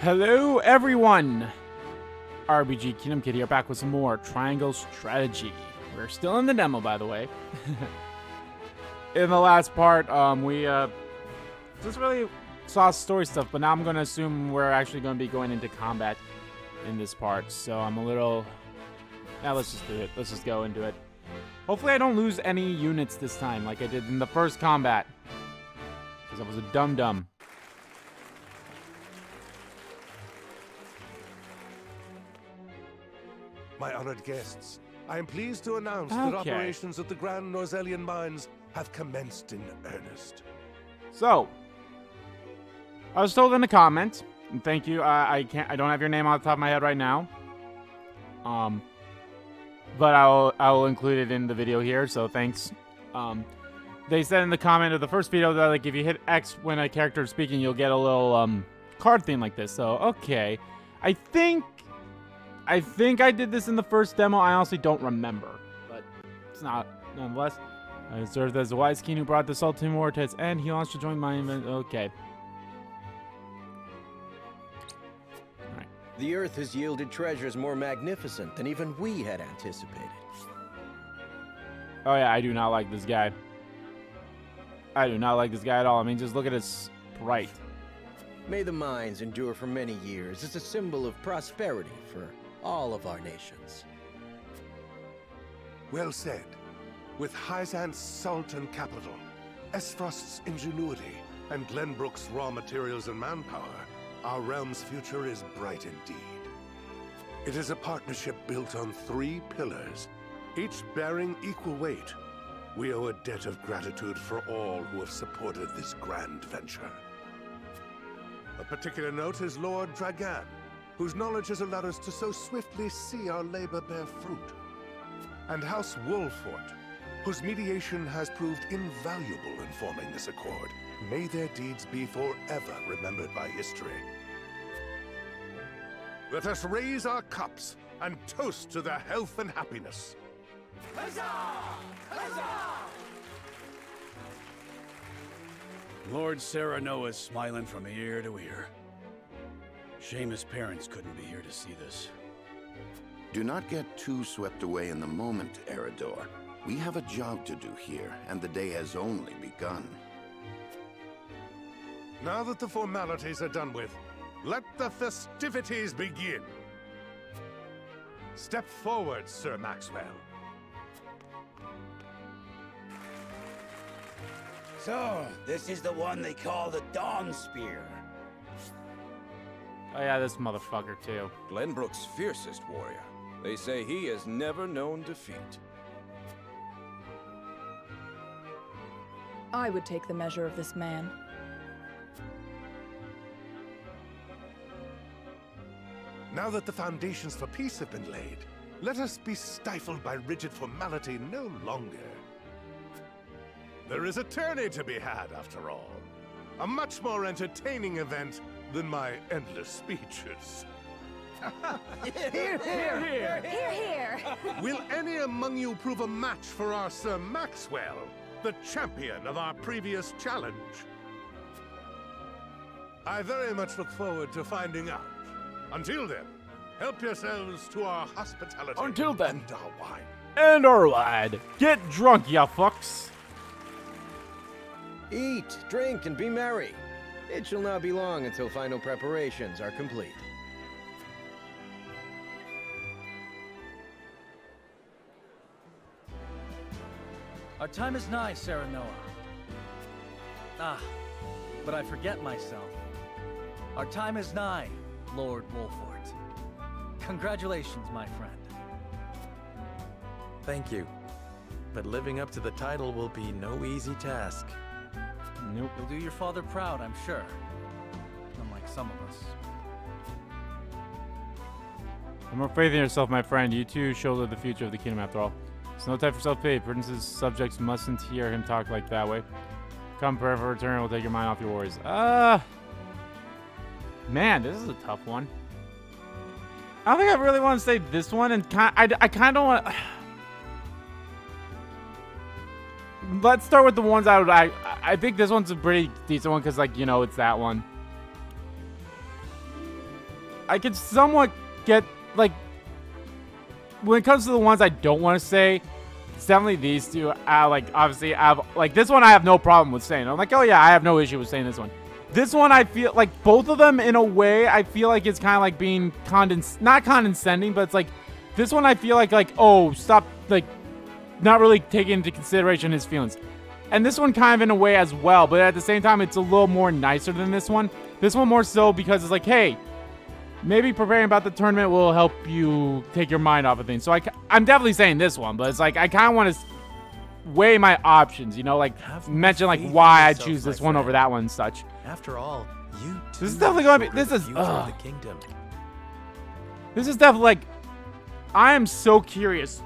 Hello everyone! RBG Kingdom Kid here, back with some more Triangle Strategy. We're still in the demo, by the way. In the last part, we just really saw story stuff, but now I'm going to assume we're actually going to be going into combat in this part. So I'm a little... Yeah, let's just do it. Let's just go into it. Hopefully I don't lose any units this time, like I did in the first combat. Because I was a dum-dum. My honored guests, I am pleased to announce that operations at the Grand Norzelian mines have commenced in earnest. So, I was told in the comments, and thank you. I don't have your name on the top of my head right now. But I will include it in the video here. So thanks. They said in the comment of the first video that like if you hit X when a character is speaking, you'll get a little card thing like this. So okay, I think I did this in the first demo. I honestly don't remember, but it's not nonetheless. I served as the wise king who brought the Saltiron War to its end. He wants to join my event. Okay. Alright. The Earth has yielded treasures more magnificent than even we had anticipated. Oh yeah, I do not like this guy. I do not like this guy at all. I mean, just look at his sprite. May the mines endure for many years as a symbol of prosperity for all of our nations. Well said. With Hyzante's Sultan capital, Aesfrost's ingenuity, and Glenbrook's raw materials and manpower, our realm's future is bright indeed. It is a partnership built on 3 pillars, each bearing equal weight. We owe a debt of gratitude for all who have supported this grand venture. A particular note is Lord Dragan, whose knowledge has allowed us to so swiftly see our labor bear fruit. And House Wolffort, whose mediation has proved invaluable in forming this accord. May their deeds be forever remembered by history. Let us raise our cups and toast to their health and happiness. Huzzah! Huzzah! Lord Serenoa is smiling from ear to ear. Shame his parents couldn't be here to see this. Do not get too swept away in the moment, Eridor. We have a job to do here, and the day has only begun. Now that the formalities are done with, let the festivities begin. Step forward, Sir Maxwell. So, this is the one they call the Dawn Spear. Oh yeah, this motherfucker too. Glenbrook's fiercest warrior. They say he has never known defeat. I would take the measure of this man. Now that the foundations for peace have been laid, let us be stifled by rigid formality no longer. There is a tourney to be had, after all. A much more entertaining event than my endless speeches. Here, here, here, here, here. Will any among you prove a match for our Sir Maxwell, the champion of our previous challenge? I very much look forward to finding out. Until then, help yourselves to our hospitality. Until then. And our wine. And our lad. Get drunk, ya fucks. Eat, drink, and be merry. It shall not be long until final preparations are complete. Our time is nigh, Serenoa. Ah, but I forget myself. Our time is nigh, Lord Wolffort. Congratulations, my friend. Thank you. But living up to the title will be no easy task. Nope. You'll do your father proud, I'm sure. Unlike some of us. Have more faith in yourself, my friend. You too shoulder the future of the kingdom after all. It's no time for self-pity. Prince's subjects mustn't hear him talk like that way. Come, prayer for return, we'll take your mind off your worries. Man, this is a tough one. I don't think I really want to say this one, and I kind of want. Let's start with the ones I think this one's a pretty decent one because, like, you know, it's that one. I could somewhat get, like, when it comes to the ones I don't want to say, it's definitely these two. Like, obviously, like, this one I have no problem with saying. I'm like, oh yeah, I have no issue with saying this one. This one, I feel like both of them, in a way, I feel like it's kind of like being not condescending, but it's like, this one I feel like, oh, stop, like, not really taking into consideration his feelings. And this one kind of in a way as well, but at the same time, it's a little more nicer than this one. This one more so because it's like, hey, maybe preparing about the tournament will help you take your mind off of things. So I'm definitely saying this one, but it's like, I kind of want to weigh my options, you know, like, mention, like, why I choose this one over that one and such. After all, you too. This is definitely going to be, this is, the kingdom. This is definitely, like, I am so curious.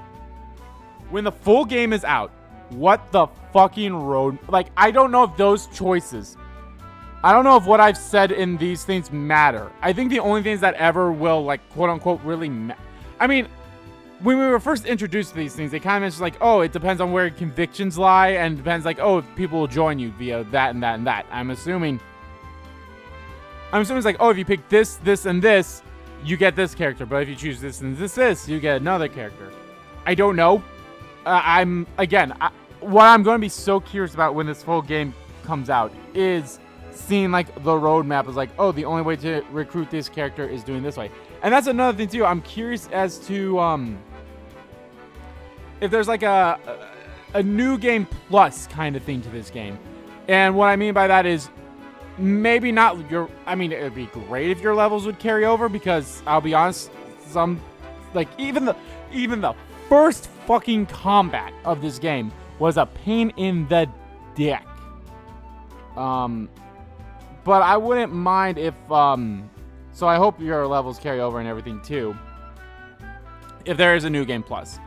When the full game is out, what the fucking road... Like, I don't know if those choices... I don't know if what I've said in these things matter. I think the only things that ever will, like, quote-unquote, really I mean, when we were first introduced to these things, they kind of mentioned, like, oh, it depends on where convictions lie, and it depends, like, oh, if people will join you via that and that and that. I'm assuming it's like, oh, if you pick this, this, and this, you get this character. But if you choose this and this, you get another character. I don't know. What I'm going to be so curious about when this full game comes out is seeing, like, the roadmap is like, oh, the only way to recruit this character is doing this way. And that's another thing, too. I'm curious as to if there's, like, a new game plus kind of thing to this game. And what I mean by that is maybe not your... I mean, it would be great if your levels would carry over because, I'll be honest, like, even the first fucking combat of this game was a pain in the dick. But I wouldn't mind if, so I hope your levels carry over and everything too, if there is a new game plus.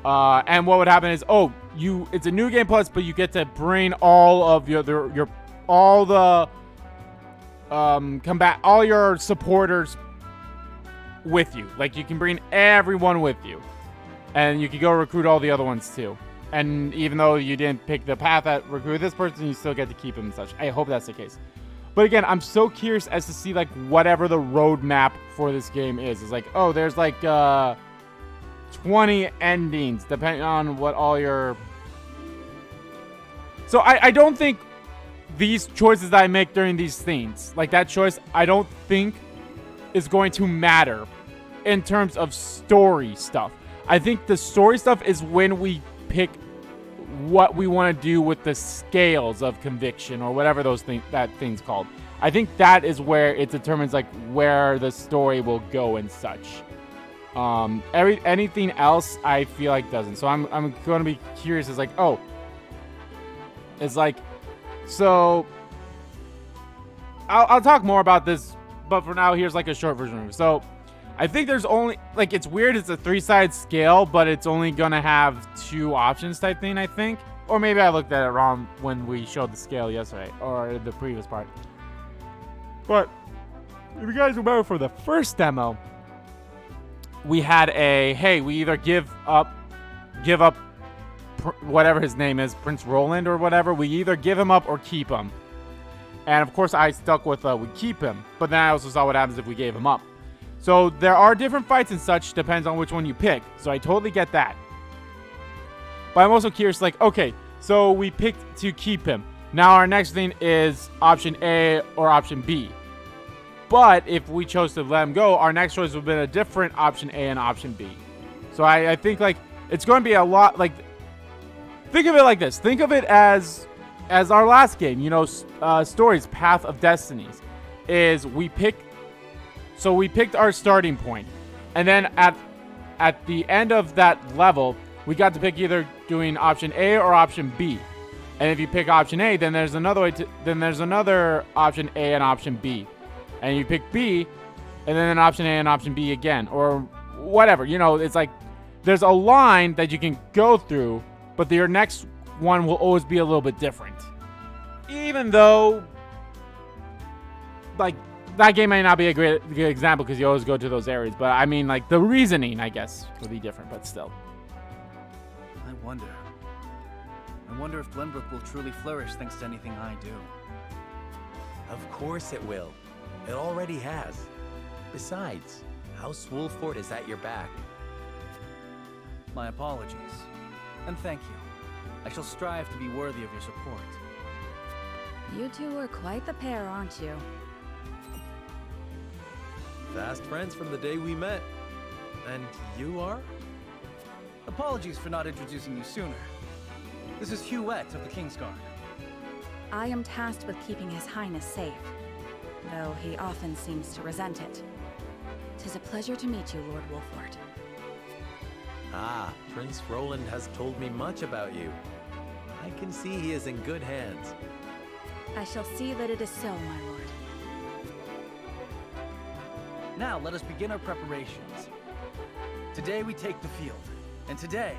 And what would happen is, it's a new game plus, but you get to bring all of all your supporters with you. Like, you can bring everyone with you. And you can go recruit all the other ones too. And even though you didn't pick the path that recruited this person, you still get to keep him and such. I hope that's the case. But again, I'm so curious as to see, like, whatever the roadmap for this game is. It's like, oh, there's like 20 endings, depending on what all your... So I don't think these choices that I make during these things, like that choice, I don't think is going to matter in terms of story stuff. I think the story stuff is when we pick what we want to do with the scales of conviction or whatever that thing's called. I think that is where it determines, like, where the story will go and such. Anything else I feel like doesn't. So I'm going to be curious. It's like, oh, it's like, so I'll talk more about this, but for now, here's like a short version of it. So I think there's only, like, it's weird, it's a 3-sided scale, but it's only gonna have 2 options type thing, I think. Or maybe I looked at it wrong when we showed the scale yesterday, or the previous part. But if you guys remember for the first demo, we had we either give up whatever his name is, Prince Roland or whatever, we either give him up or keep him. And of course I stuck with we keep him, but then I also saw what happens if we gave him up. So there are different fights and such, depends on which one you pick. So I totally get that. But I'm also curious, like, okay, so we picked to keep him. Now our next thing is option A or option B. But if we chose to let him go, our next choice would have been a different option A and option B. So I think, like, it's going to be a lot, like, think of it like this. Think of it as our last game, you know, Stories, Path of Destinies, is we picked our starting point, and then at the end of that level, we got to pick either doing option A or option B. And if you pick option A, then there's another option A and option B. And you pick B, and then an option A and option B again, or whatever. You know, it's like there's a line that you can go through, but your next one will always be a little bit different. Even though, like, that game may not be a good example because you always go to those areas, but I mean, like, the reasoning, I guess, would be different, but still. I wonder if Glenbrook will truly flourish thanks to anything I do. Of course it will. It already has. Besides, House Wolffort is at your back. My apologies. And thank you. I shall strive to be worthy of your support. You two are quite the pair, aren't you? Fast friends from the day we met. And you are? Apologies for not introducing you sooner. This is Huette of the Kingsguard. I am tasked with keeping His Highness safe, though he often seems to resent it. 'Tis a pleasure to meet you, Lord Wolffort. Ah, Prince Roland has told me much about you. I can see he is in good hands. I shall see that it is so, my lord. Now let us begin our preparations. Today we take the field, and today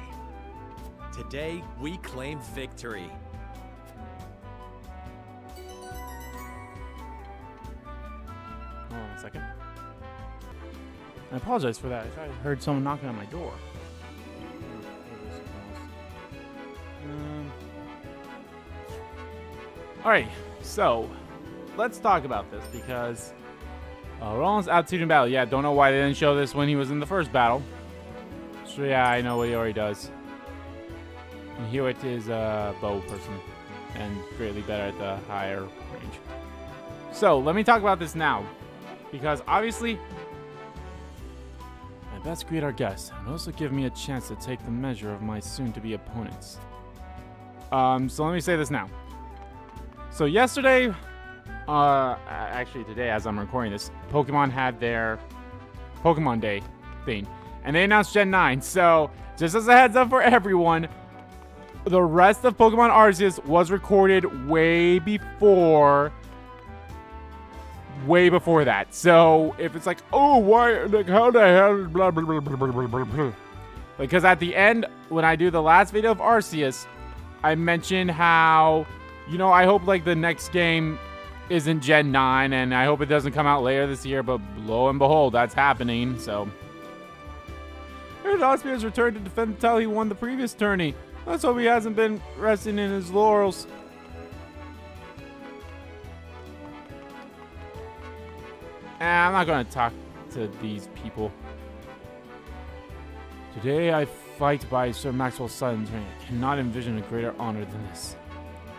we claim victory. Hold on a second. I apologize for that. I thought I heard someone knocking on my door. Alright, so let's talk about this because Roland's altitude in battle. Yeah, don't know why they didn't show this when he was in the first battle. So yeah, I know what he already does. And Hewitt is a bow person and greatly better at the higher range. So let me talk about this now because obviously I best greet our guests and also give me a chance to take the measure of my soon-to-be opponents. So let me say this now. So yesterday, actually today as I'm recording this, Pokemon had their Pokemon Day thing. And they announced Gen 9. So just as a heads up for everyone, the rest of Pokemon Arceus was recorded way before that. So if it's like, oh, why, like, how the hell, blah, blah, blah, blah, blah, blah, blah. Because at the end, when I do the last video of Arceus, I mentioned how, you know, I hope like the next game isn't Gen 9 and I hope it doesn't come out later this year, but lo and behold, that's happening, so. Here's Osby has returned to defend the title he won the previous tourney. Let's hope he hasn't been resting in his laurels. I'm not going to talk to these people. Today I fight by Sir Maxwell Sutton's ring. I cannot envision a greater honor than this.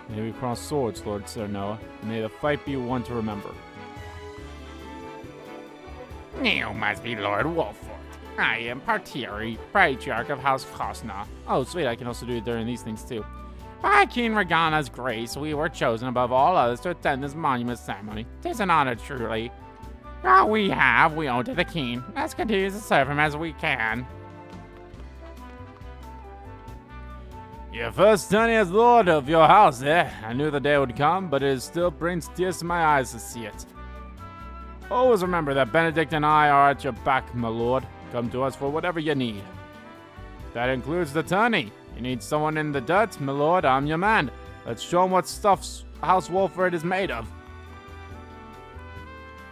May we cross swords, Lord Serenoa, and may the fight be one to remember. You must be Lord Wolffort. I am Partiri, Patriarch of House Kosna. Oh, sweet, I can also do it during these things too. By King Regana's grace, we were chosen above all others to attend this monument ceremony. 'Tis an honor, truly. All we have, we owe to the king. Let's continue to serve him as we can. Your first journey as lord of your house, eh? I knew the day would come, but it still brings tears to my eyes to see it. Always remember that Benedict and I are at your back, my lord. Come to us for whatever you need. That includes the tourney. You need someone in the dirt, my lord, I'm your man. Let's show him what stuff House Wolffort is made of.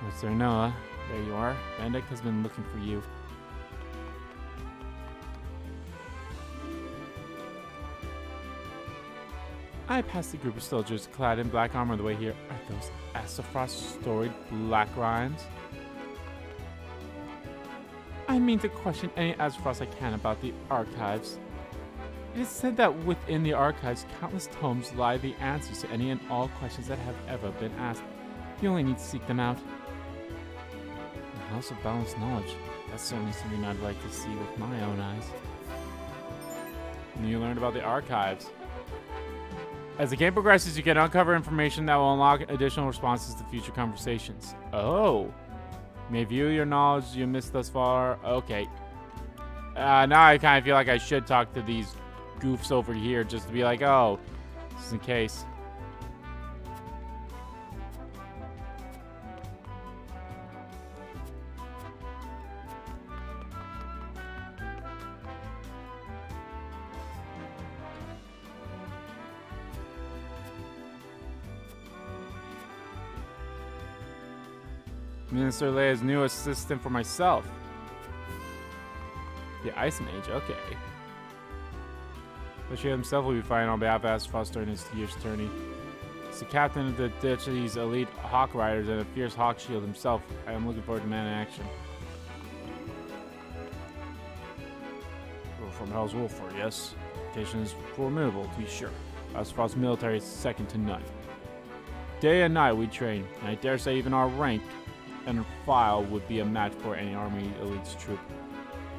Oh, Serenoa, there you are. Benedict has been looking for you. I passed a group of soldiers clad in black armor on the way here. Are those Aesfrost storied black rhymes? I mean to question any Aesfrost I can about the archives. It is said that within the archives, countless tomes lie the answers to any and all questions that have ever been asked. You only need to seek them out. A house of balanced knowledge. That's certainly something I'd like to see with my own eyes. And you learned about the archives. As the game progresses, you can uncover information that will unlock additional responses to future conversations. Oh. You may view your knowledge you missed thus far. Okay. Now I kind of feel like I should talk to these goofs over here just to be like, oh, just in case. Minister Leia's new assistant for myself. The Ice Mage, okay. Bashir himself will be fighting on behalf of Aesfrost during his year's tourney. He's the captain of the Duchy's elite hawk riders and a fierce hawk shield himself. I am looking forward to man in action. We're from House Wolffort, yes. Reputation is formidable, to be sure. Aesfrost's military is second to none. Day and night we train, and I dare say even our rank and file would be a match for any army elite's troop.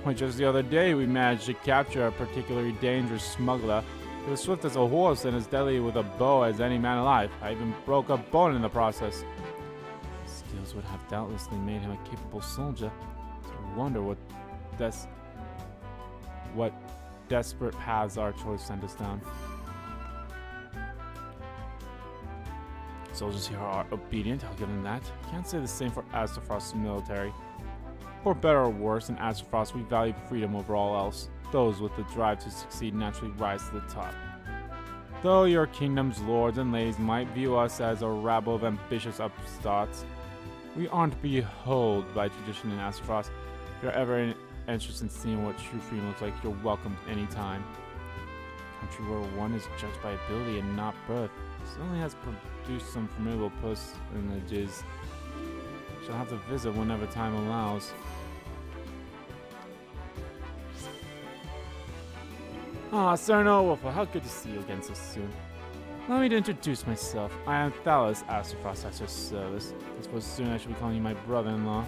Why, just the other day we managed to capture a particularly dangerous smuggler. He was swift as a horse and as deadly with a bow as any man alive. I even broke a bone in the process. His skills would have doubtlessly made him a capable soldier. So I wonder what desperate paths our choice sent us down. Soldiers here are obedient, I'll give them that. Can't say the same for Aesfrost's military. For better or worse, in Aesfrost we value freedom over all else. Those with the drive to succeed naturally rise to the top. Though your kingdom's lords and ladies might view us as a rabble of ambitious upstarts, we aren't beholden by tradition in Aesfrost. If you're ever interested in seeing what true freedom looks like, you're welcome any time. A country where one is judged by ability and not birth certainly has produced some formidable personages. Shall have to visit whenever time allows. Ah, Serenoa Wolffort, how good to see you again so soon. Allow me to introduce myself. I am Thalos Aesfrost at your service. I suppose soon I should be calling you my brother-in-law.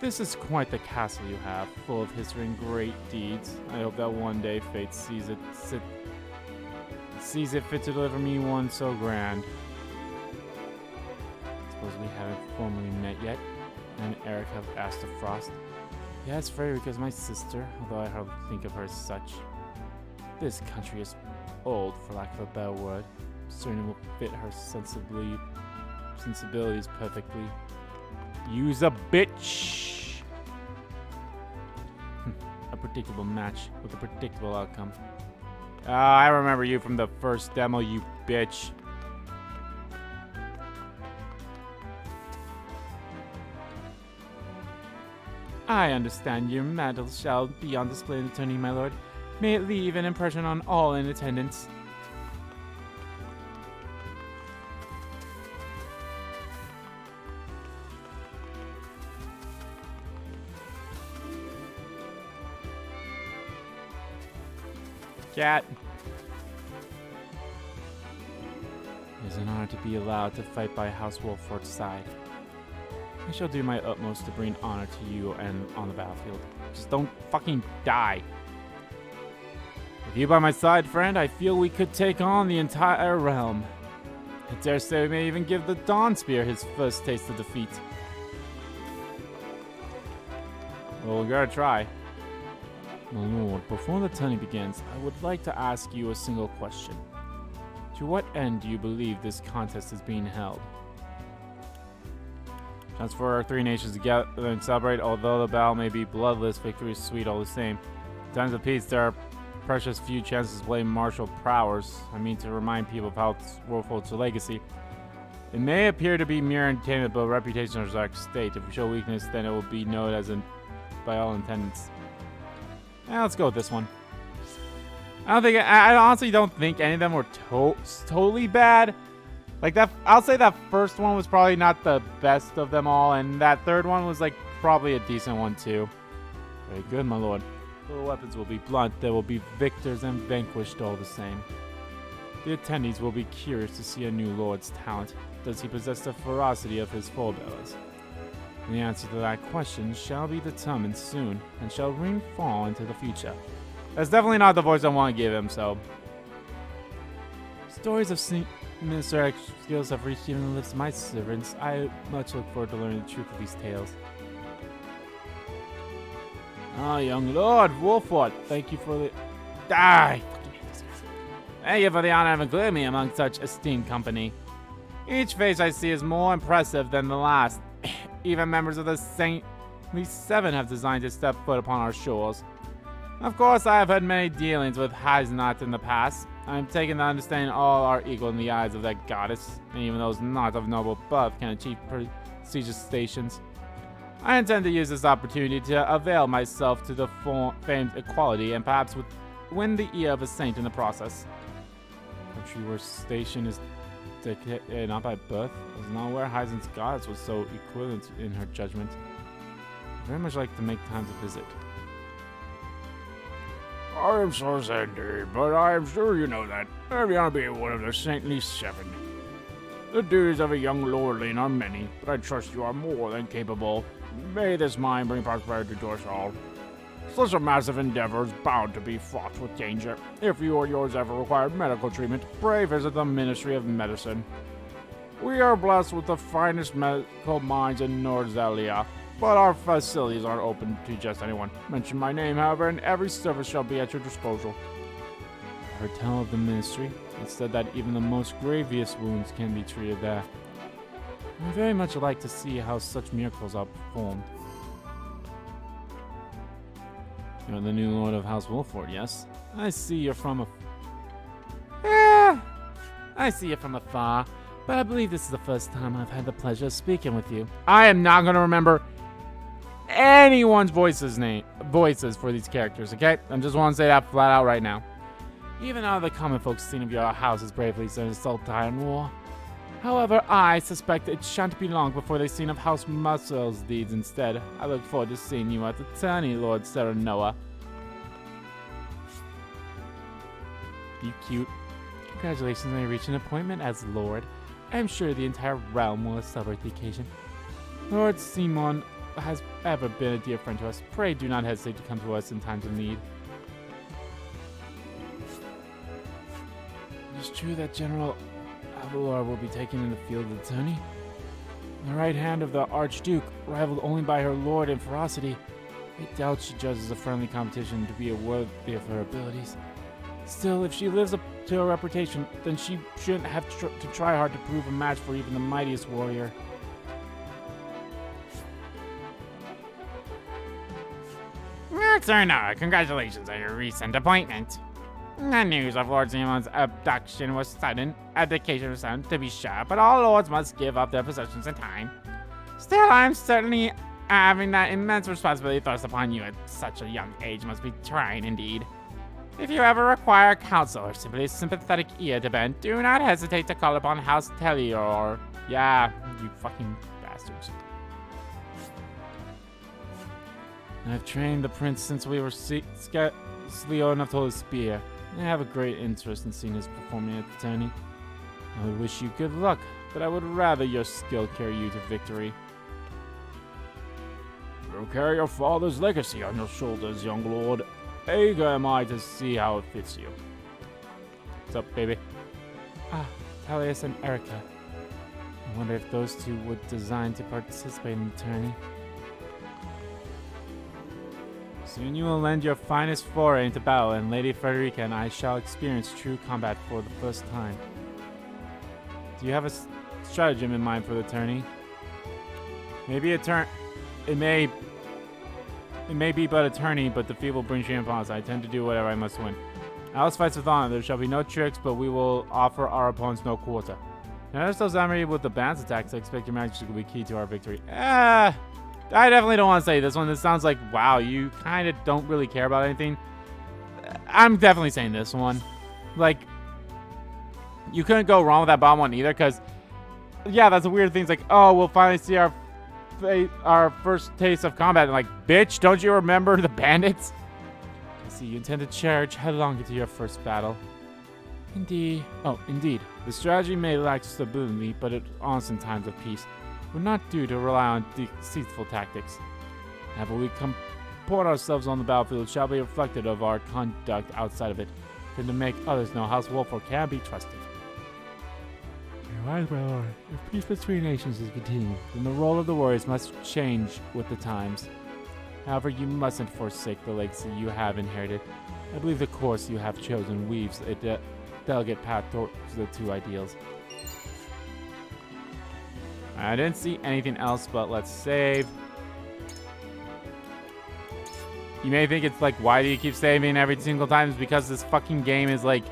This is quite the castle you have, full of history and great deeds. I hope that one day fate sees it fit to deliver me one so grand. I suppose we haven't formally met yet. I'm Erica of Aesfrost. Yes, Frederica is my sister, although I hardly think of her as such. This country is old, for lack of a better word. Certainly will fit her sensibilities perfectly. Use a bitch! A predictable match with a predictable outcome. I remember you from the first demo, you bitch. I understand your medal shall be on display in the tourney, my lord. May it leave an impression on all in attendance. Cat. It is an honor to be allowed to fight by House Wolffort's side. I shall do my utmost to bring honor to you and on the battlefield. Just don't fucking die. With you by my side, friend, I feel we could take on the entire realm. I dare say we may even give the Dawn Spear his first taste of defeat. Well, we gotta try. My lord, before the tourney begins, I would like to ask you a single question. To what end do you believe this contest is being held? Chance for our three nations to gather and celebrate, although the battle may be bloodless, victory is sweet all the same. In times of peace, there are precious few chances to display martial prowess. I mean to remind people of House Wolffort's legacy. It may appear to be mere entertainment, but reputation is our state. If we show weakness, then it will be known as by all intendants. Let's go with this one. I honestly don't think any of them were totally bad. Like that, I'll say that first one was probably not the best of them all, and that third one was like probably a decent one too. Very good, my lord. The weapons will be blunt, there will be victors and vanquished all the same. The attendees will be curious to see a new lord's talent. Does he possess the ferocity of his forebears? The answer to that question shall be determined soon, and shall ring fall into the future. That's definitely not the voice I want to give him, so. Stories of Minister skills have reached even the lips of my servants. I much look forward to learning the truth of these tales. Ah, young Lord Wolffort, thank you for the... Thank you for the honor of including me among such esteemed company. Each face I see is more impressive than the last. Even members of the Saintly Seven have designed to step foot upon our shores. Of course, I have had many dealings with Hyzante in the past. I am taken to understand all are equal in the eyes of that goddess, and even those not of noble birth can achieve prestigious stations. I intend to use this opportunity to avail myself to the famed equality, and perhaps win the ear of a saint in the process. Country where station is not by birth. I was not aware Hyzante's goddess was so equivalent in her judgment. I'd very much like to make time to visit. I am so Sandy, but I am sure you know that. I want to be one of the saintly 7. The duties of a young lordling are many, but I trust you are more than capable. May this mine bring prosperity to us all. Such a massive endeavor is bound to be fraught with danger. If you or yours ever require medical treatment, pray visit the Ministry of Medicine. We are blessed with the finest medical minds in Norzelia, but our facilities aren't open to just anyone. Mention my name, however, and every service shall be at your disposal. I heard tell of the Ministry. It said that even the most grievous wounds can be treated there. I very much like to see how such miracles are performed. You're the new Lord of House Wolffort, yes? I see you're from I see you from afar, but I believe this is the first time I've had the pleasure of speaking with you. I am not going to remember anyone's voices for these characters, okay? I just want to say that flat out right now. Even out of the common folks seen of your house as bravely in the Saltiron War. However, I suspect it shan't be long before they seen of House Muscle's deeds instead. I look forward to seeing you at the tourney, Lord Serenoa. You cute. Congratulations on reaching an appointment as Lord. I am sure the entire realm will celebrate the occasion. Lord Simon has ever been a dear friend to us. Pray do not hesitate to come to us in times of need. It is true that General Avalor will be taken in the field of the tourney. The right hand of the Archduke, rivaled only by her lord in ferocity. I doubt she judges a friendly competition to be worthy of her abilities. Still, if she lives up to her reputation, then she shouldn't have to try hard to prove a match for even the mightiest warrior. Serenoa, congratulations on your recent appointment. The news of Lord Simon's abduction was sudden. Abdication was sudden, to be sure, but all lords must give up their possessions in time. Still, I'm certainly having that immense responsibility thrust upon you at such a young age must be trying indeed. If you ever require counsel or simply a sympathetic ear to bend, do not hesitate to call upon House Telior. Yeah, you fucking bastards. I've trained the prince since we were slow enough to hold his spear. I have a great interest in seeing his performing at the tourney. I would wish you good luck, but I would rather your skill carry you to victory. You carry your father's legacy on your shoulders, young lord. Eager am I to see how it fits you. What's up, baby? Ah, Talius and Erica. I wonder if those two would design to participate in the tourney. Soon you will lend your finest foray into battle, and Lady Frederica and I shall experience true combat for the first time. Do you have a stratagem in mind for the tourney? Maybe a turn. It may be but a tourney, but defeat will bring shame upon us. I tend to do whatever I must win. Alice fights with honor. There shall be no tricks, but we will offer our opponents no quarter. Now, as those armory with the band's attacks, I expect your magic will be key to our victory. I definitely don't want to say this one. This sounds like, wow, you kind of don't really care about anything. I'm definitely saying this one. Like, you couldn't go wrong with that bottom one either, because, yeah, that's a weird thing. It's like, oh, we'll finally see our first taste of combat. And like, bitch, don't you remember the bandits? I see you intend to charge headlong into your first battle. Indeed. Oh, indeed. The strategy may lack stability, but it's honest in times of peace. We're not due to rely on deceitful tactics. However we comport ourselves on the battlefield shall be reflected of our conduct outside of it, and to make others know House Wolffort can be trusted. You're right, my lord. If peace between nations is continued, then the role of the warriors must change with the times. However, you mustn't forsake the legacy you have inherited. I believe the course you have chosen weaves a delicate path towards the two ideals. I didn't see anything else, but let's save. You may think it's like, why do you keep saving every single time? It's because this fucking game is like...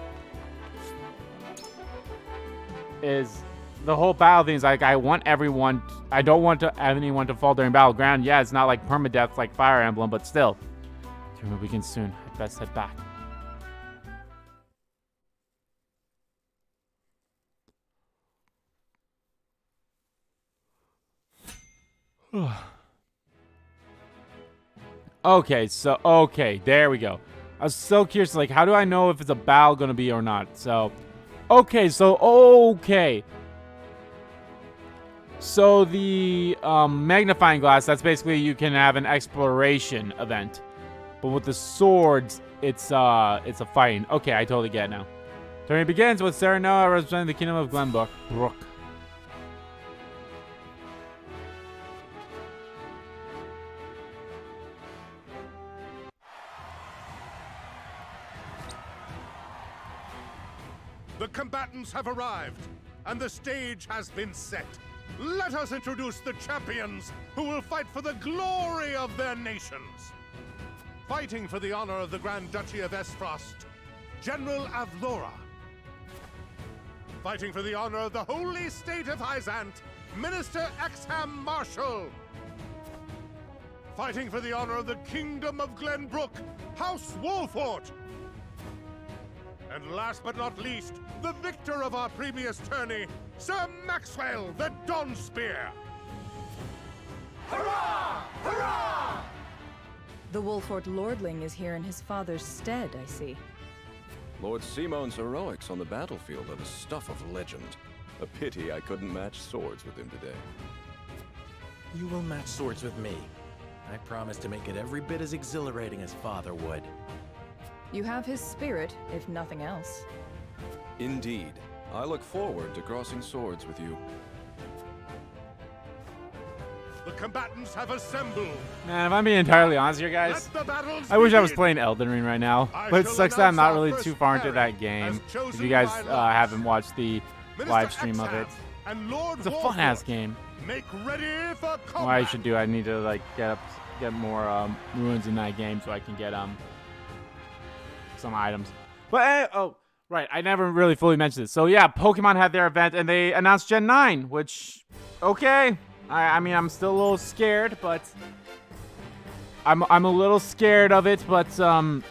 the whole battle thing is like, I want everyone... I don't want anyone to fall during battleground. Yeah, it's not like permadeath like Fire Emblem, but still. Turn will begin soon. I'd best head back. Okay, so, okay, there we go. I was so curious, like, how do I know if it's a battle gonna be or not? So, okay, so, okay. So, the magnifying glass, that's basically you can have an exploration event. But with the swords, it's a fighting. Okay, I totally get it now. Tournament begins with Serenoa representing the Kingdom of Glenbrook. The combatants have arrived, and the stage has been set. Let us introduce the champions who will fight for the glory of their nations. Fighting for the honor of the Grand Duchy of Aesfrost, General Avlora. Fighting for the honor of the Holy State of Hyzante, Minister Exham Marshal. Fighting for the honor of the Kingdom of Glenbrook, House Wolffort. And last but not least, the victor of our previous tourney, Sir Maxwell the Dawnspear. Hurrah! Hurrah! The Wolffort Lordling is here in his father's stead, I see. Lord Simon's heroics on the battlefield are the stuff of legend. A pity I couldn't match swords with him today. You will match swords with me. I promise to make it every bit as exhilarating as Father would. You have his spirit, if nothing else. Indeed. I look forward to crossing swords with you. The combatants have assembled. Man, if I'm being entirely honest here, guys, I wish I was playing Elden Ring right now. But it sucks that I'm not really too far into that game. If you guys haven't watched the live stream of it, it's a fun-ass game. Make ready for combat. What I should do, I need to like get more ruins in that game so I can get some items. But oh, right, I never really fully mentioned this. So yeah, Pokemon had their event and they announced Gen 9, which okay. I mean, I'm still a little scared, but I'm a little scared of it, but the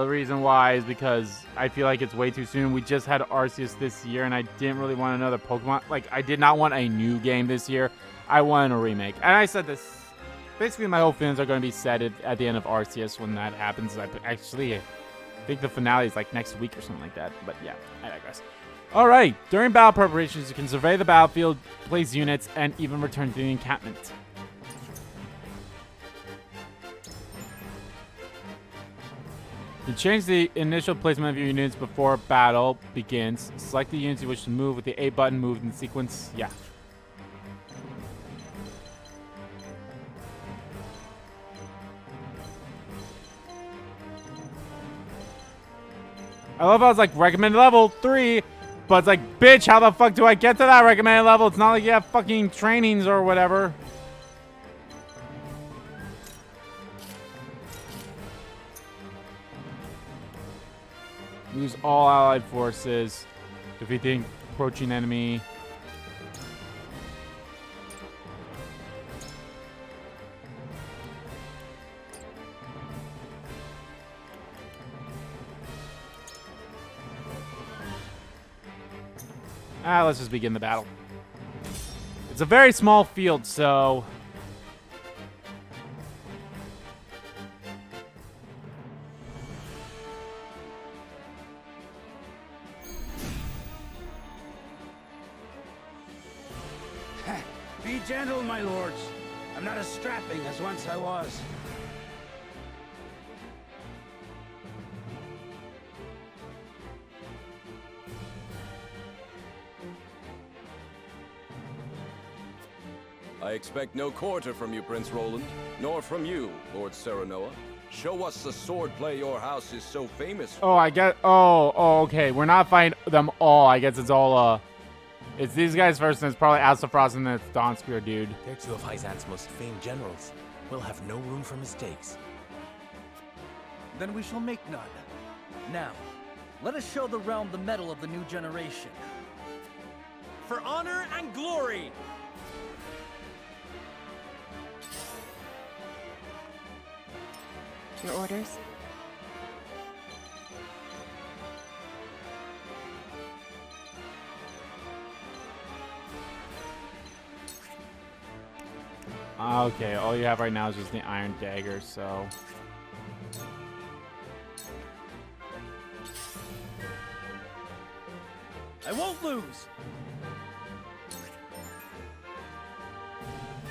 reason why is because I feel like it's way too soon. We just had Arceus this year, and I didn't really want another Pokemon. Like, I did not want a new game this year. I wanted a remake. And I said this. Basically, my whole feelings are going to be set at the end of Arceus when that happens. I think the finale is like next week or something like that. But yeah, I digress. Alright, during battle preparations, you can survey the battlefield, place units, and even return to the encampment. You change the initial placement of your units before battle begins. Select the units you wish to move with the A button moved in sequence. Yeah. I love how it's like recommended level 3, but it's like, bitch, how the fuck do I get to that recommended level? It's not like you have fucking trainings or whatever. Use all allied forces. Defeating approaching enemy. Let's just begin the battle. It's a very small field, so... Be gentle, my lords. I'm not as strapping as once I was. I expect no quarter from you, Prince Roland, nor from you, Lord Serenoa. Show us the swordplay your house is so famous for. Oh, I get. Oh, okay. We're not fighting them all. I guess it's all. It's these guys first, and it's probably Aesfrost, and then it's Dawnspear, dude. They're two of Hyzante's most famed generals. We'll have no room for mistakes. Then we shall make none. Now, let us show the realm the mettle of the new generation. For honor and glory! Your orders? Okay, all you have right now is just the iron dagger, so... I won't lose!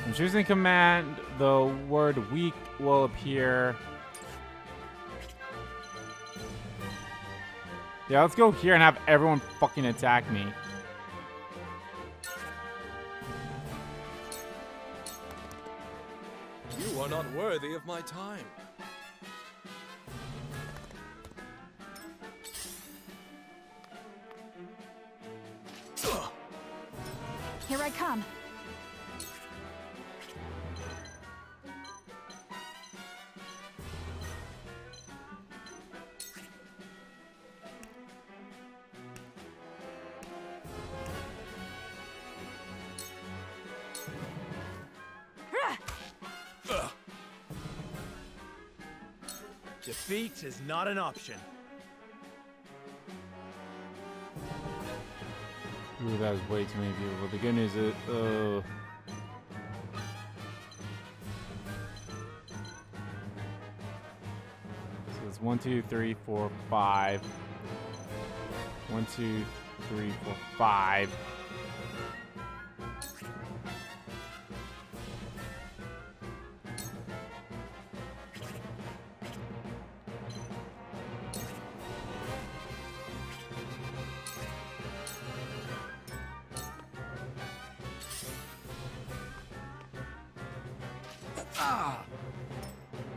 When choosing command, the word weak will appear. Yeah, let's go here and have everyone fucking attack me. You are not worthy of my time. Here I come. Defeat is not an option. Ooh, that was way too many people. But the good news is, so it's 1, 2, 3, 4, 5. 1, 2, 3, 4, 5.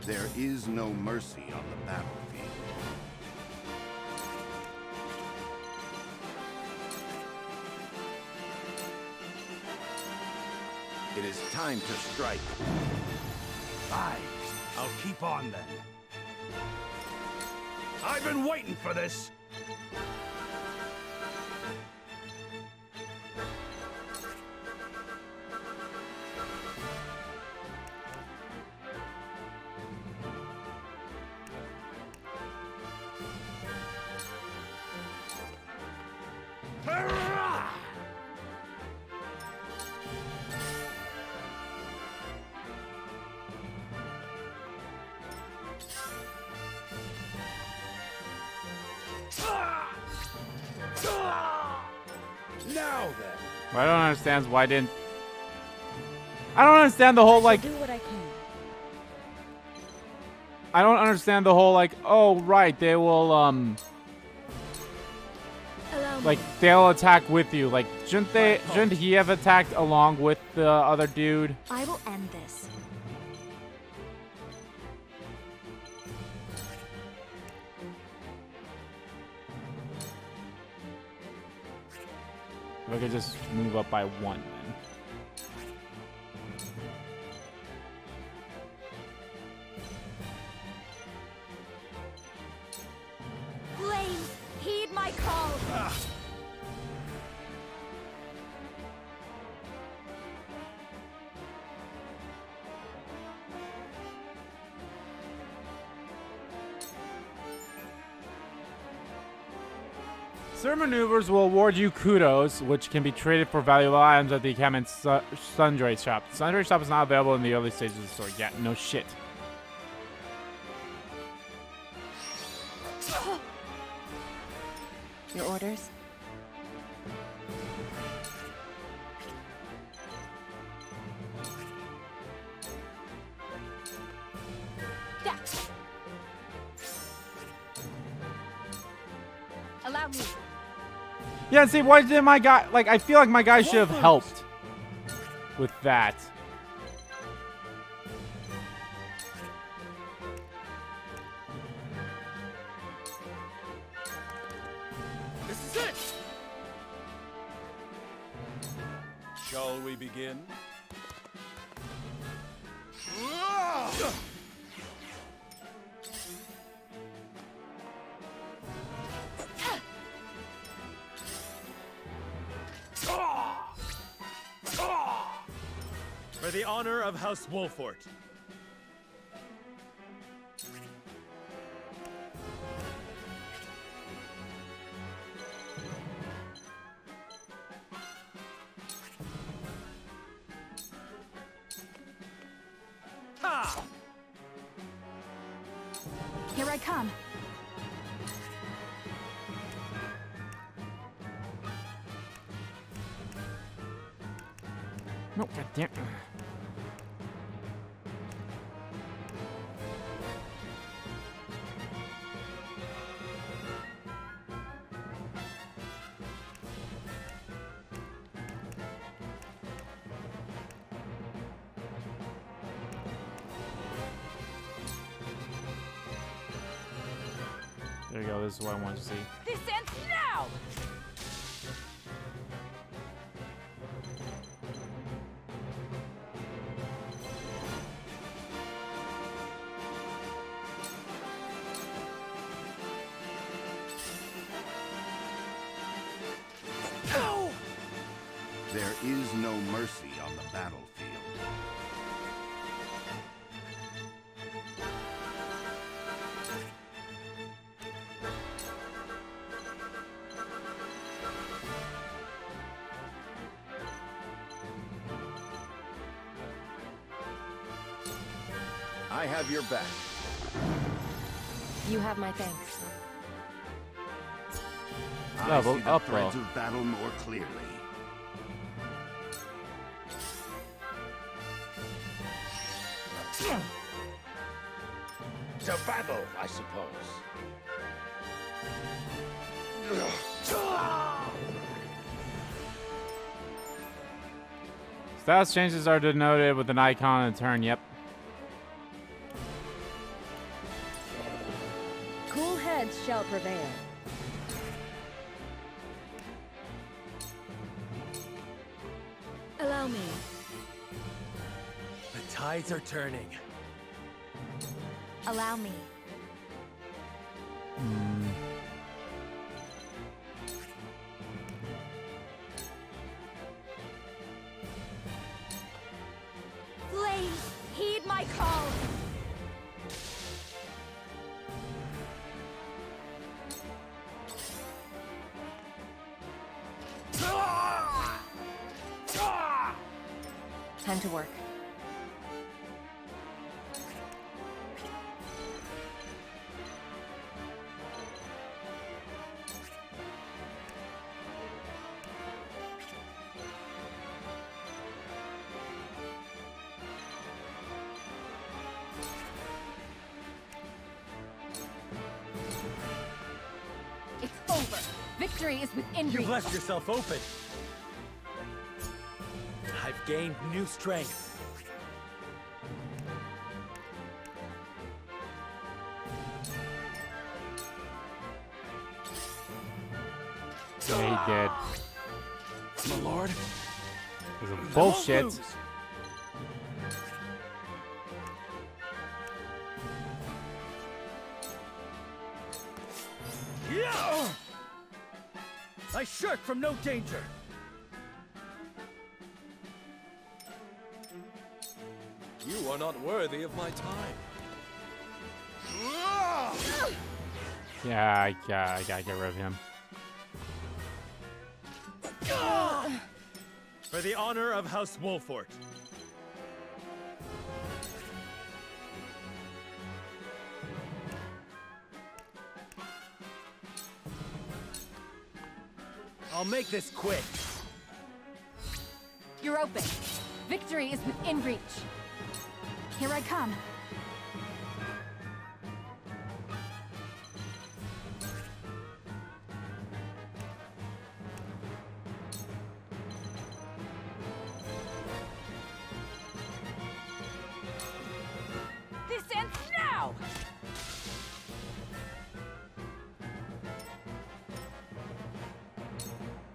There is no mercy on the battlefield. It is time to strike. Aye, I'll keep on then. I've been waiting for this. Now then. What I don't understand is why didn't... I don't understand the whole, like... Do what I can. I don't understand the whole, like, oh, right, they will, like, they'll attack with you. Like, shouldn't he have attacked along with the other dude? I will end this. If I could just move up by 1, then. Flames, heed my call. Certain maneuvers will award you kudos, which can be traded for valuable items at the encampment sundry shop. The sundry shop is not available in the early stages of the story. Yeah, no shit. Your orders? Yeah. Allow me. Yeah, see, why did my guy... Like, I feel like my guy should have helped with that. This is it! Shall we begin? For the honor of House Wolffort. I come. No, goddamn. There you go, this is what I wanted to see. This ends now! There is no mercy on the battlefield. I have your back. You have my thanks. Level I see the up, threads bro. of battle more clearly. To battle, I suppose. Status changes are denoted with an icon and a turn, yep. Cool heads shall prevail. Allow me. The tides are turning. Allow me. Flames, heed my call! Time to work. It's over. Victory is within reach. You've left yourself open. I've gained new strength. Yeah, he did. My lord. This is bullshit. Yeah! I shirk from no danger. You are not worthy of my time. Yeah, I gotta get rid of him. For the honor of House Wolffort. I'll make this quick. You're open. Victory is within reach. Here I come. This ends now!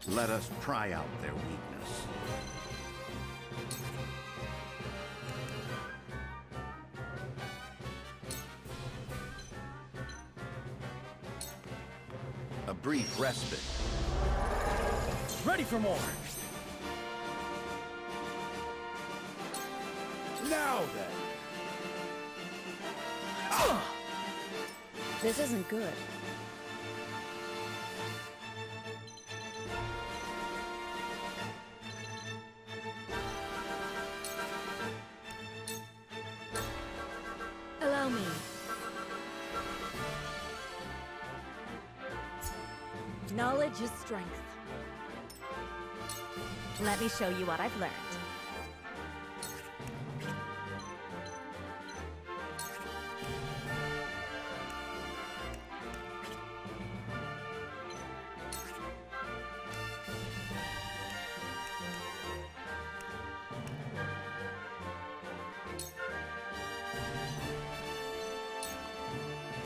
Let us pry out their weakness. A brief respite. Ready for more. Now then. This isn't good. Allow me. Knowledge is strength. Let me show you what I've learned.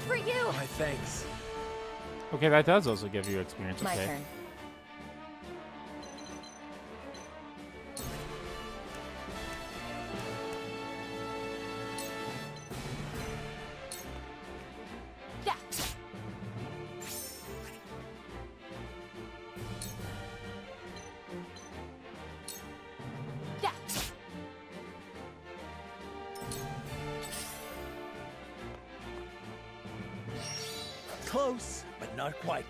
For you! My thanks. Okay, that does also give you experience. My Okay. turn. Yeah. Yeah. Close, but not quite.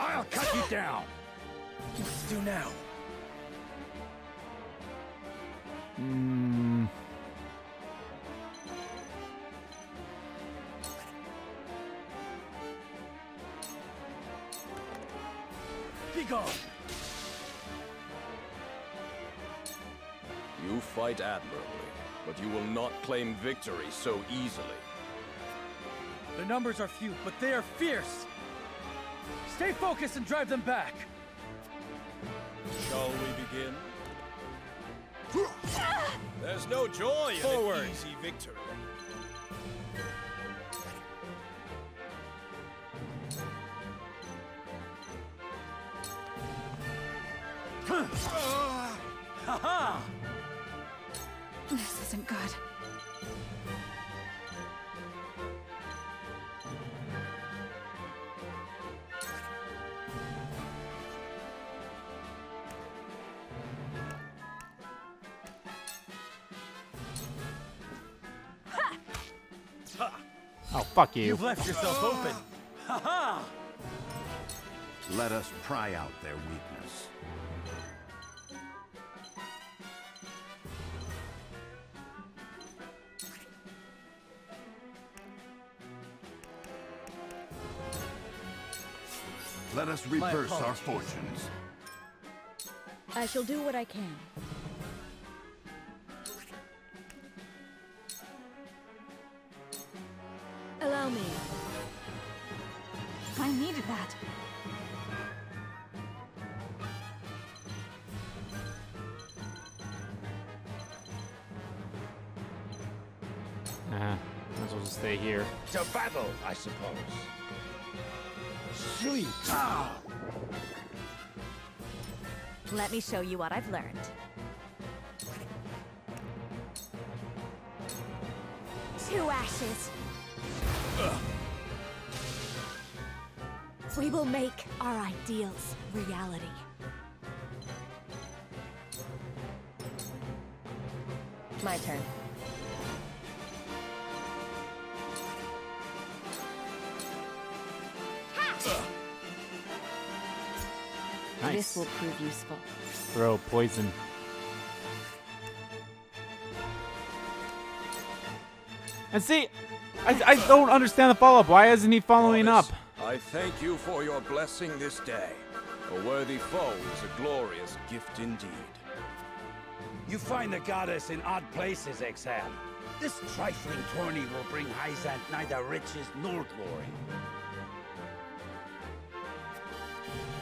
I'll cut you down. What's do now? Be gone. You fight admirably, but you will not claim victory so easily. Their numbers are few, but they are fierce. Stay focused and drive them back. Shall we begin? There's no joy in Forward. an easy victory. Ha-ha! This isn't good. Oh, fuck you. You've left yourself open. Ha-ha! Let us pry out their weakness. Let us reverse our fortunes. I shall do what I can. Allow me. I needed that. Might as well just stay here. To battle, I suppose. Sleep. Ah! Let me show you what I've learned. Two ashes. We will make our ideals reality. My turn. Nice. This will prove useful. Throw poison. And see, I don't understand the follow-up. Why isn't he following up? I thank you for your blessing this day. A worthy foe is a glorious gift indeed. You find the goddess in odd places, Exham. This trifling tourney will bring Hyzante neither riches nor glory.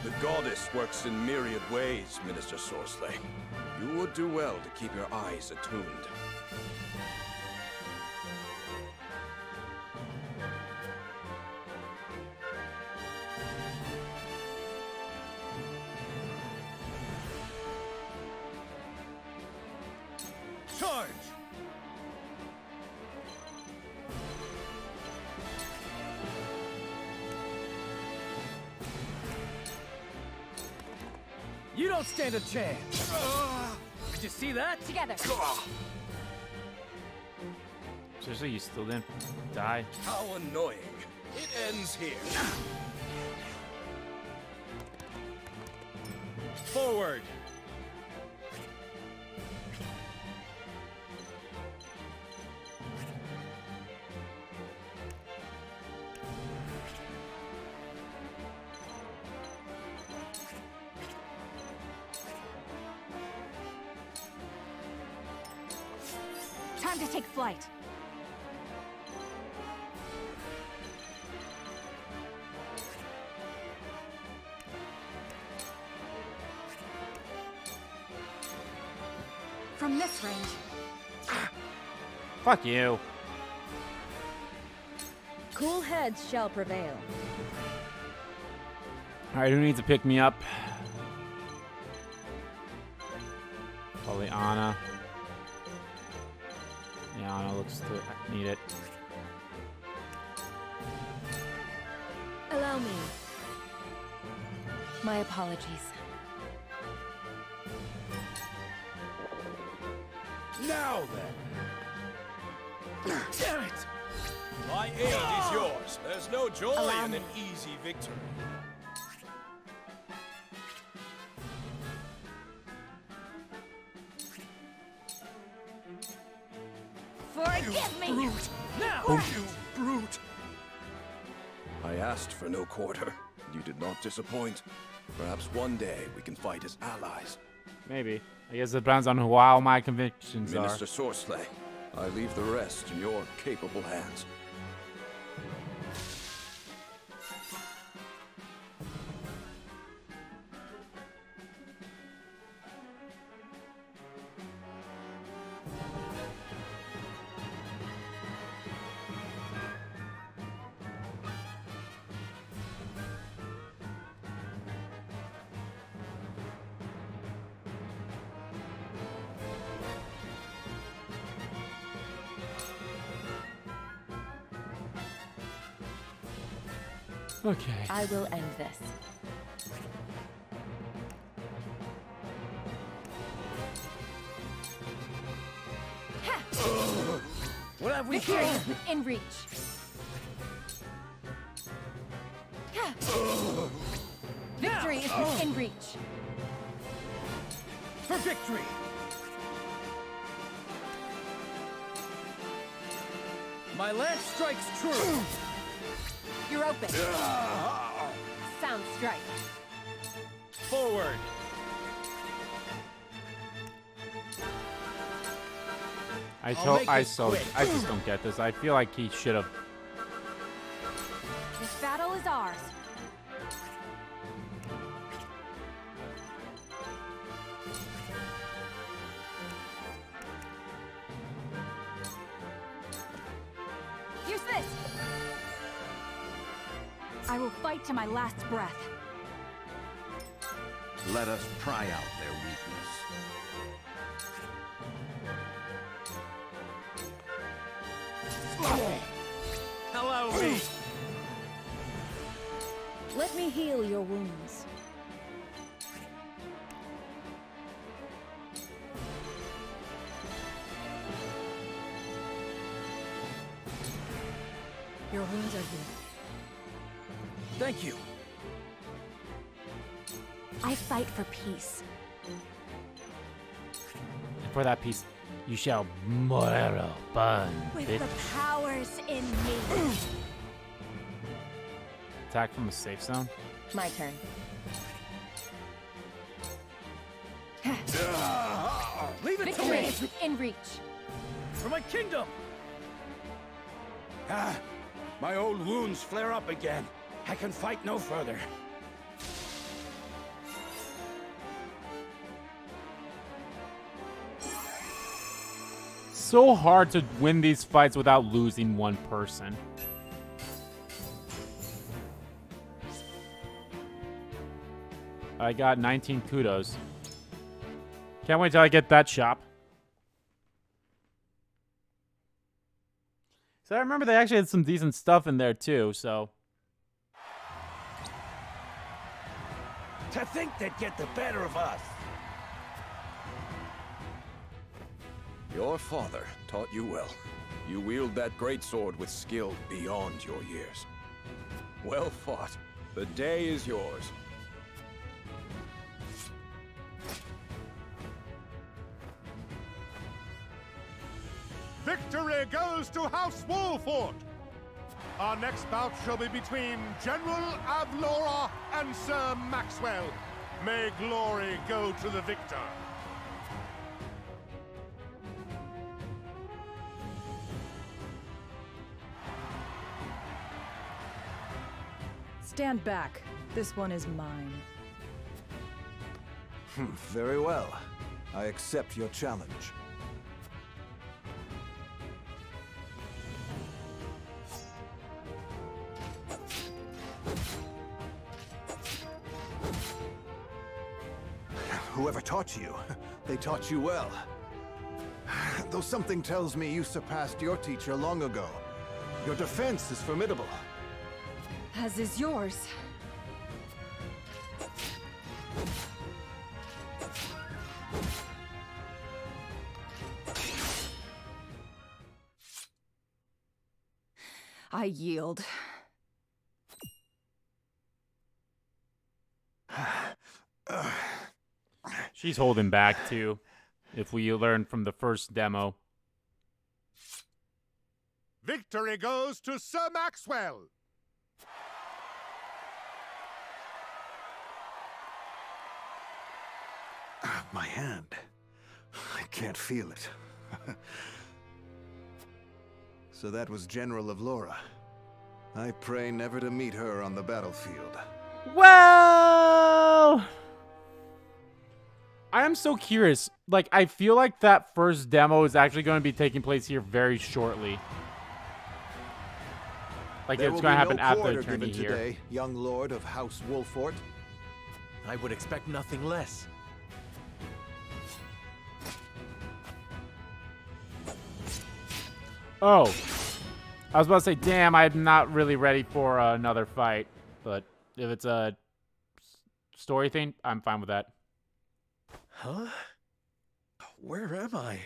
The goddess works in myriad ways, Minister Sorsley. You would do well to keep your eyes attuned. Charge! You don't stand a chance. Did you see that? Together. Seriously, you still didn't die? How annoying. It ends here. Forward. Time to take flight. From this range. Fuck you. Cool heads shall prevail. Alright, who needs to pick me up? Probably Anna. Yeah, Anna looks to need it. Allow me. My apologies. Now then. Damn it! My aid is yours. There's no joy in an easy victory. Forgive me! Brute! Now! You brute! I asked for no quarter. You did not disappoint. Perhaps one day we can fight as allies. Maybe. I guess it depends on how my convictions Minister Sorsley, I leave the rest in your capable hands. Okay. I will end this. What have we Victory in reach. Victory is within reach. For victory! My lance strikes true! You're open. Sound strike. Forward! I just don't get this. I feel like he should have. This battle is ours. Use this. I will fight to my last breath. Let us pry out their weakness. Allow me! Let me heal your wounds. Your wounds are healed. Thank you. I fight for peace. For that piece, you shall morero burn. With bitch. the powers in me. Attack from a safe zone. My turn. Leave it to Victory me! is within reach. For my kingdom! My old wounds flare up again. I can fight no further. So hard to win these fights without losing one person. I got 19 kudos. Can't wait till I get that shop. So I remember they actually had some decent stuff in there too, so. To think they'd get the better of us. Your father taught you well. You wield that greatsword with skill beyond your years. Well fought. The day is yours. Victory goes to House Wolffort! Our next bout shall be between General Avlora and Sir Maxwell. May glory go to the victor. Stand back. This one is mine. Very well. I accept your challenge. Whoever taught you, they taught you well. Though something tells me you surpassed your teacher long ago. Your defense is formidable. As is yours. I yield. She's holding back, too, if we learn from the first demo. Victory goes to Sir Maxwell! My hand. I can't feel it. So that was General of Laura. I pray never to meet her on the battlefield. Well, I am so curious. Like, I feel like that first demo is actually going to be taking place here very shortly. Like, it's going to happen after the tourney here. Today, young lord of House Wolffort. I would expect nothing less. Oh, I was about to say, damn, I'm not really ready for another fight. But if it's a story thing, I'm fine with that. Huh? Where am I?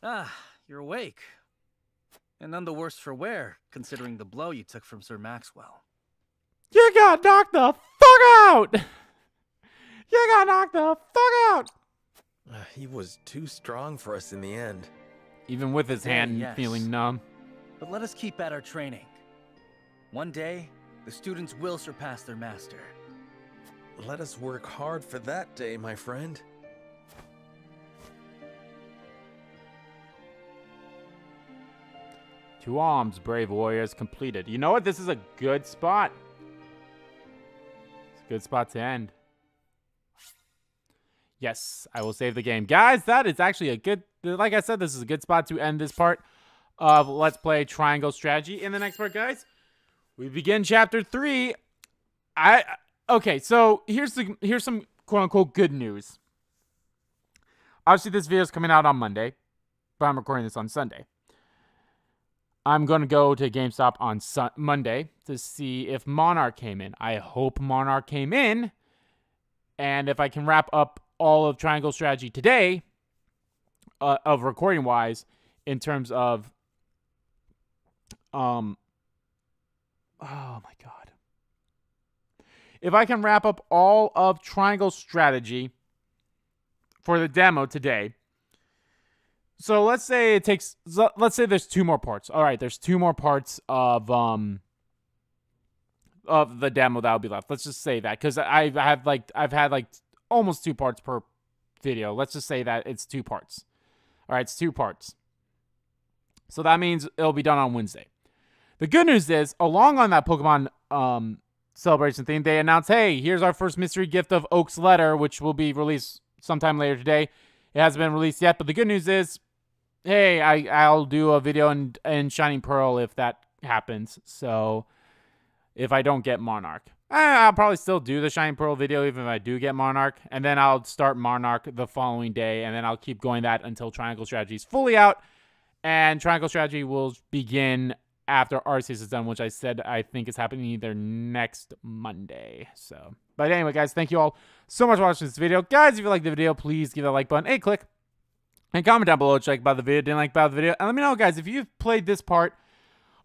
Ah, you're awake. And none the worse for wear, considering the blow you took from Sir Maxwell. You got knocked the fuck out! You got knocked the fuck out! He was too strong for us in the end. Even with his hand Yes. feeling numb. But let us keep at our training. One day, the students will surpass their master. Let us work hard for that day, my friend. Two arms, brave warriors, completed. You know what? This is a good spot. It's a good spot to end. Yes, I will save the game. Guys, that is actually a good... Like I said, this is a good spot to end this part of Let's Play Triangle Strategy. In the next part, guys, we begin Chapter 3. Okay, so here's some quote-unquote good news. Obviously, this video is coming out on Monday, but I'm recording this on Sunday. I'm going to go to GameStop on Monday to see if Monarch came in. I hope Monarch came in. And if I can wrap up all of Triangle Strategy today, of recording-wise, in terms of... oh, my God. If I can wrap up all of Triangle Strategy for the demo today... So let's say it takes. Let's say there's 2 more parts. All right, there's 2 more parts of the demo that will be left. Let's just say that because I've had like almost 2 parts per video. Let's just say that it's 2 parts. All right, it's 2 parts. So that means it'll be done on Wednesday. The good news is, along on that Pokemon celebration thing, they announced, hey, here's our first mystery gift of Oak's letter, which will be released sometime later today. It hasn't been released yet, but the good news is, hey, I'll do a video in Shining Pearl if that happens. So, if I don't get Monarch. I'll probably still do the Shining Pearl video even if I do get Monarch. And then I'll start Monarch the following day. And then I'll keep going that until Triangle Strategy is fully out. And Triangle Strategy will begin after Arceus is done, which I said I think is happening either next Monday. So, but anyway, guys, thank you all so much for watching this video. Guys, if you liked the video, please give that like button a click. And comment down below what you like about the video, didn't like about the video. And let me know, guys, if you've played this part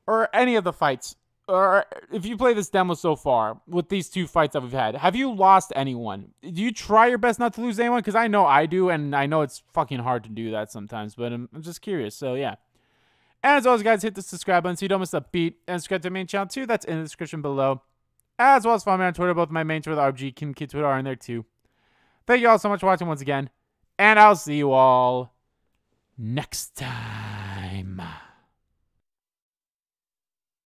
or any of the fights, or if you play this demo so far with these 2 fights that we've had, have you lost anyone? Do you try your best not to lose anyone? Because I know I do, and I know it's fucking hard to do that sometimes, but I'm just curious. So, yeah. And as always, guys, hit the subscribe button so you don't miss a beat. And subscribe to the main channel, too. That's in the description below. As well as follow me on Twitter. Both my main Twitter, RBG, Kim Kid Twitter are in there, too. Thank you all so much for watching once again. And I'll see you all next time.